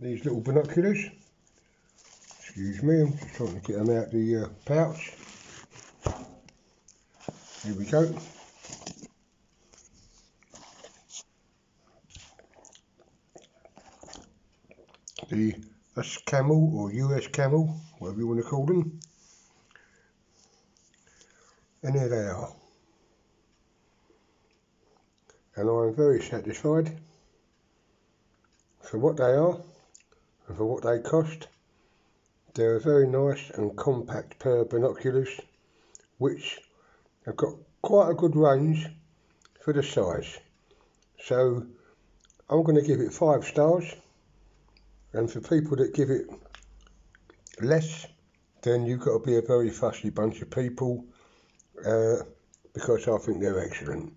these little binoculars. Excuse me, I'm just trying to get them out the pouch. Here we go. The USCAMEL or USCAMEL, whatever you want to call them. And here they are. And I'm very satisfied for what they are and for what they cost. They're a very nice and compact pair of binoculars which have got quite a good range for the size. So I'm going to give it 5 stars, and for people that give it less, then you've got to be a very fussy bunch of people, because I think they're excellent.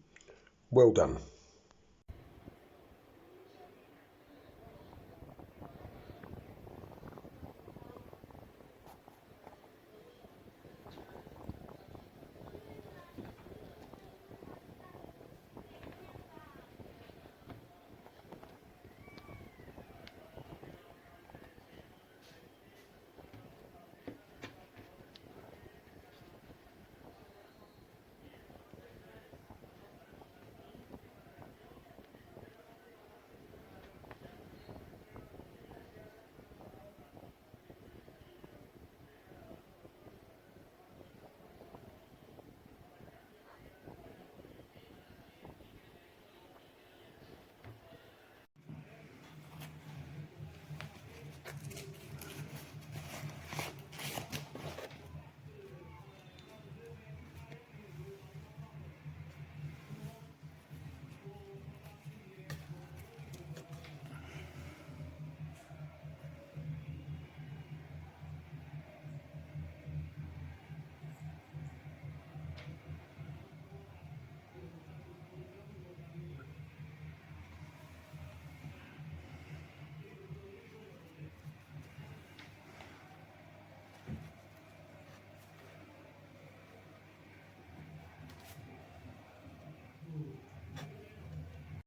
Well done.